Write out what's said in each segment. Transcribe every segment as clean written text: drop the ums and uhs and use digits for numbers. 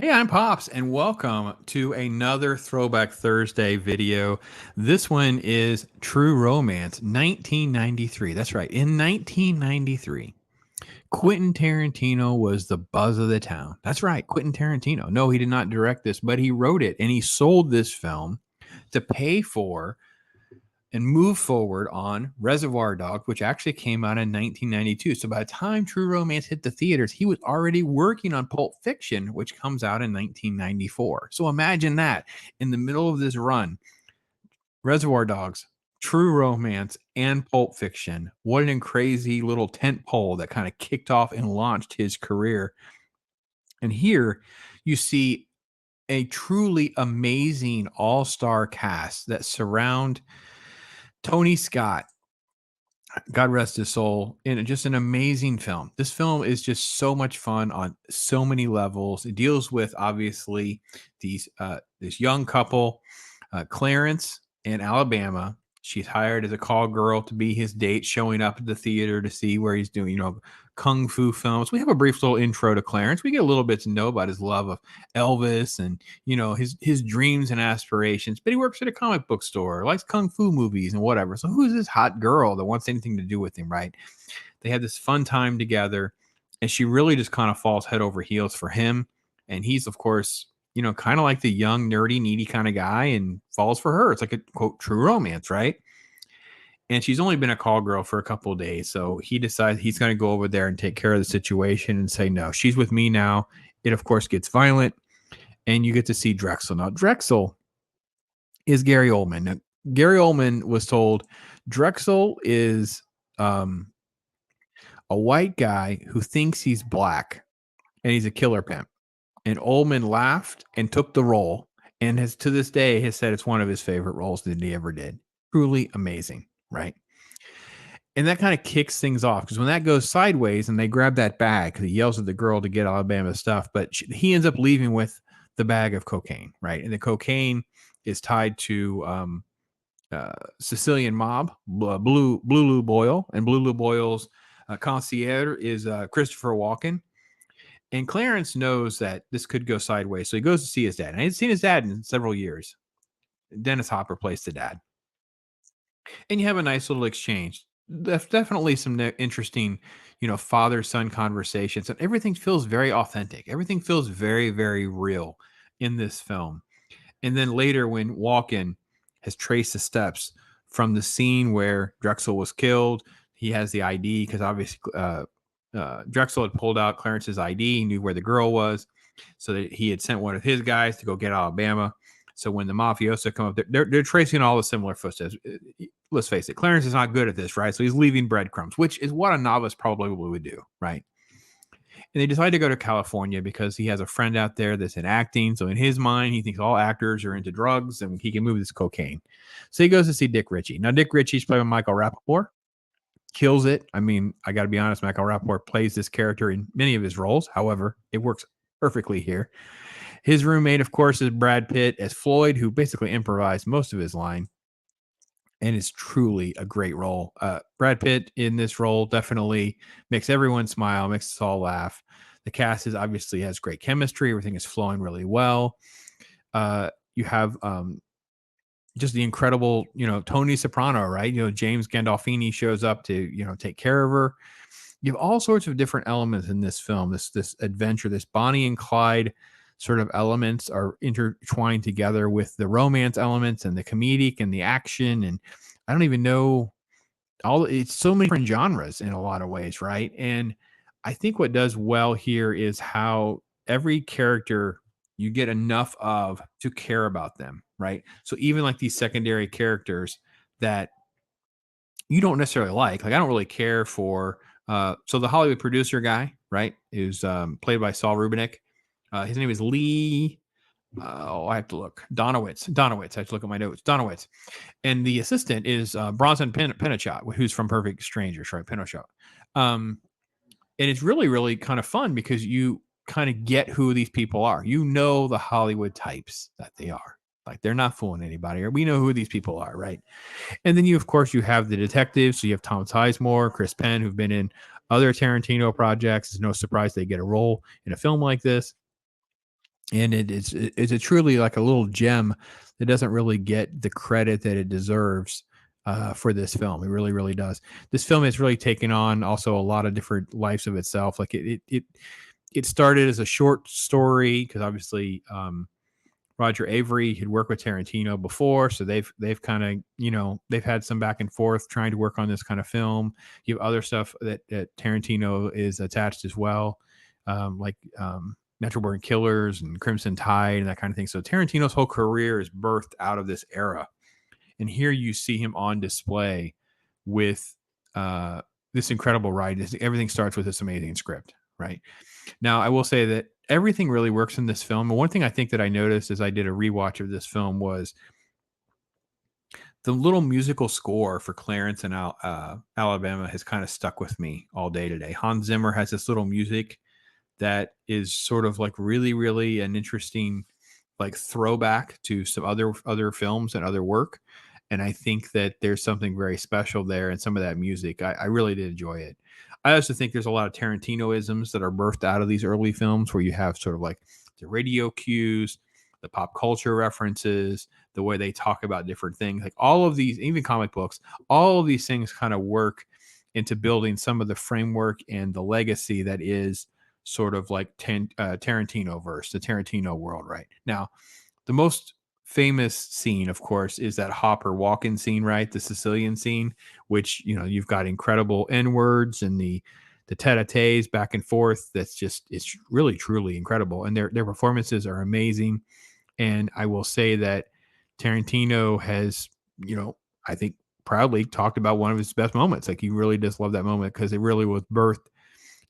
Hey, I'm Pops, and welcome to another Throwback Thursday video. This one is True Romance, 1993. That's right. In 1993, Quentin Tarantino was the buzz of the town. That's right, Quentin Tarantino. No, he did not direct this, but he wrote it, and he sold this film to pay for and move forward on Reservoir Dogs, which actually came out in 1992. So by the time True Romance hit the theaters, he was already working on Pulp Fiction, which comes out in 1994. So imagine that in the middle of this run, Reservoir Dogs, True Romance, and Pulp Fiction. What an crazy little tent pole that kind of kicked off and launched his career. And here you see a truly amazing all-star cast that surround Tony Scott, God rest his soul, in just an amazing film. This film is just so much fun on so many levels. It deals with obviously this young couple, Clarence in Alabama. She's hired as a call girl to be his date, showing up at the theater to see where he's doing, kung fu films. We have a brief little intro to Clarence. We get a little bit to know about his love of Elvis and his dreams and aspirations. But he works at a comic book store, likes kung fu movies and whatever. So who's this hot girl that wants anything to do with him, right? They have this fun time together, and she really just kind of falls head over heels for him. And he's, of course, kind of like the young, nerdy, needy kind of guy, and falls for her. It's like a quote true romance, right? And she's only been a call girl for a couple of days. So he decides he's going to go over there and take care of the situation and say, no, she's with me now. It, of course, gets violent. And you get to see Drexel. Now, Drexel is Gary Oldman. Now, Gary Oldman was told Drexel is a white guy who thinks he's black and he's a killer pimp. And Oldman laughed and took the role, and has to this day has said it's one of his favorite roles that he ever did. Truly amazing, right? And that kind of kicks things off, because when that goes sideways and they grab that bag, because he yells at the girl to get Alabama stuff, but he ends up leaving with the bag of cocaine, right? And the cocaine is tied to Sicilian mob, Blue Lou Boyle, and Blue Lou Boyle's concierge is Christopher Walken. And Clarence knows that this could go sideways, so he goes to see his dad. And I hadn't seen his dad in several years. Dennis Hopper plays the dad. And you have a nice little exchange. There's definitely some interesting, father-son conversations. And everything feels very authentic. Everything feels very, very real in this film. And then later when Walken has traced the steps from the scene where Drexel was killed, he has the ID, because obviously Drexel had pulled out Clarence's ID. He knew where the girl was, so that he had sent one of his guys to go get Alabama. So when the mafioso come up, they're tracing all the similar footsteps. Let's face it, Clarence is not good at this, right? So he's leaving breadcrumbs, which is what a novice probably would do, right? And they decide to go to California because he has a friend out there that's in acting. So in his mind, he thinks all actors are into drugs and he can move this cocaine. So he goes to see Dick Ritchie. Now, Dick Ritchie's played by Michael Rappaport. Kills it. I mean, I got to be honest, Michael Rappaport plays this character in many of his roles. However, it works perfectly here. His roommate, of course, is Brad Pitt as Floyd, who basically improvised most of his line. And it's truly a great role. Brad Pitt in this role definitely makes everyone smile, makes us all laugh. The cast is obviously has great chemistry. Everything is flowing really well. You have just the incredible, Tony Soprano, right? James Gandolfini shows up to, take care of her. You have all sorts of different elements in this film. This adventure, this Bonnie and Clyde sort of elements are intertwined together with the romance elements and the comedic and the action. And I don't even know it's so many different genres in a lot of ways, right? And I think what does well here is how every character you get enough of to care about them, right? So even like these secondary characters that you don't necessarily like I don't really care for. So the Hollywood producer guy, right, is played by Saul Rubinek. His name is Lee. I have to look. Donowitz. I have to look at my notes. Donowitz. And the assistant is Bronson Pinchot, who's from Perfect Strangers, right? Pinchot. And it's really, really kind of fun because you kind of get who these people are. The Hollywood types that they are. Like, they're not fooling anybody. Or we know who these people are, right? And then of course, you have the detectives. So you have Tom Sizemore, Chris Penn, who've been in other Tarantino projects. It's no surprise they get a role in a film like this. and it's a truly like a little gem that doesn't really get the credit that it deserves for this film. It really, really does. This film has really taken on also a lot of different lives of itself. Like it started as a short story because obviously Roger Avery had worked with Tarantino before, so they've kind of they've had some back and forth trying to work on this kind of film. You have other stuff that Tarantino is attached as well, like Natural Born Killers and Crimson Tide and that kind of thing. So Tarantino's whole career is birthed out of this era, and here you see him on display with uh, this incredible ride. Everything starts with this amazing script, right? Now, I will say that everything really works in this film. And one thing I think that I noticed as I did a rewatch of this film was the little musical score for Clarence and Alabama has kind of stuck with me all day today. Hans Zimmer has this little music that is sort of like really, really an interesting like throwback to some other films and other work. And I think that there's something very special there in some of that music. I really did enjoy it. I also think there's a lot of Tarantinoisms that are birthed out of these early films where you have sort of like the radio cues, the pop culture references, the way they talk about different things, like all of these, even comic books, all of these things kind of work into building some of the framework and the legacy that is sort of like Tarantino verse, the Tarantino world right now. The most famous scene, of course, is that Hopper walk-in scene, right? The Sicilian scene, which you've got incredible N words and the tete-a-tetes back and forth. That's just it's really truly incredible, and their performances are amazing. And I will say that Tarantino has, I think proudly talked about one of his best moments. Like he really does love that moment because it really was birthed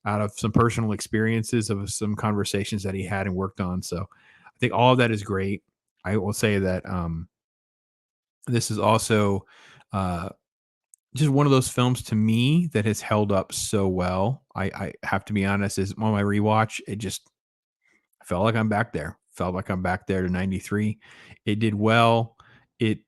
out of some personal experiences of some conversations that he had and worked on. So I think all of that is great. I will say that this is also uh, just one of those films to me that has held up so well. I have to be honest, is on my rewatch, it just felt like I'm back there. Felt like I'm back there to 93. It did well. It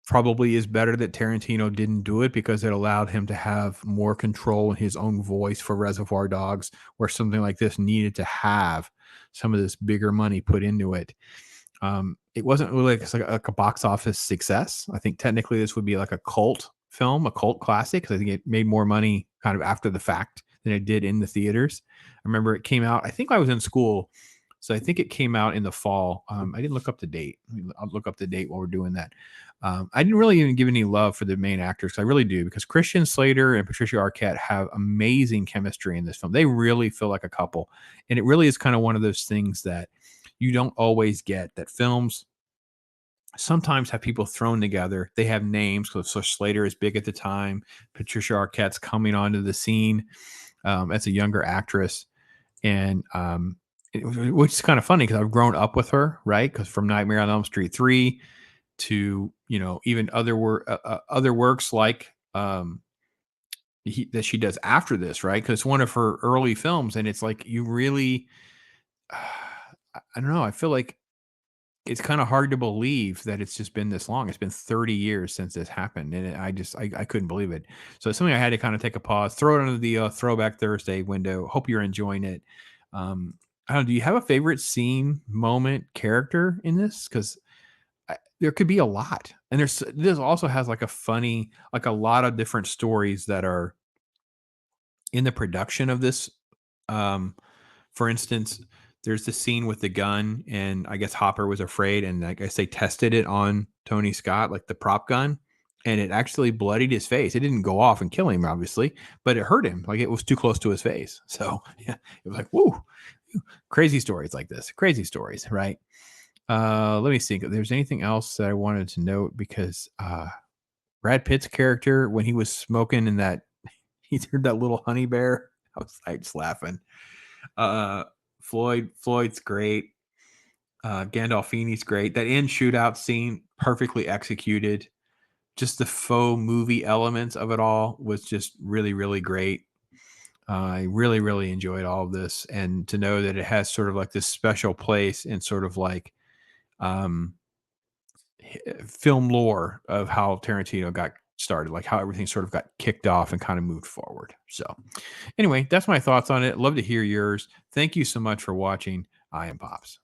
probably is better that Tarantino didn't do it because it allowed him to have more control in his own voice for Reservoir Dogs, where something like this needed to have some of this bigger money put into it. It wasn't really like a box office success. I think technically this would be like a cult film, a cult classic, because I think it made more money kind of after the fact than it did in the theaters. I remember it came out, I think I was in school. So I think it came out in the fall. I didn't look up the date. I'll look up the date while we're doing that. I didn't really even give any love for the main actors. I really do because Christian Slater and Patricia Arquette have amazing chemistry in this film. They really feel like a couple, and it really is kind of one of those things that you don't always get. That films sometimes have people thrown together. They have names. So Slater is big at the time. Patricia Arquette's coming onto the scene as a younger actress, and which is kind of funny because I've grown up with her, right? Because from Nightmare on Elm Street 3 to even other works like that she does after this, right? Because it's one of her early films, and it's like you really, I don't know. I feel like it's kind of hard to believe that it's just been this long. It's been 30 years since this happened, and I couldn't believe it. So it's something I had to kind of take a pause, throw it under the Throwback Thursday window. Hope you're enjoying it. I don't know. Do you have a favorite scene, moment, character in this? Because there could be a lot, and this also has like a funny, like a lot of different stories that are in the production of this. Um, for instance, there's the scene with the gun, and I guess Hopper was afraid, and I guess they tested it on Tony Scott, like the prop gun, and it actually bloodied his face. It didn't go off and kill him, obviously, but it hurt him. Like it was too close to his face. So yeah, it was like, whoo, crazy stories like this, crazy stories, right? Let me see if there's anything else that I wanted to note because Brad Pitt's character when he was smoking in that he turned that little honey bear. I was just laughing. Uh, Floyd's great. Gandolfini's great. That end shootout scene, perfectly executed. Just the faux movie elements of it all was just really, really great. I really, really enjoyed all of this, and to know that it has sort of like this special place in sort of like um, film lore of how Tarantino got started, like how everything sort of got kicked off and kind of moved forward. So, anyway, that's my thoughts on it. Love to hear yours. Thank you so much for watching. I am Pops.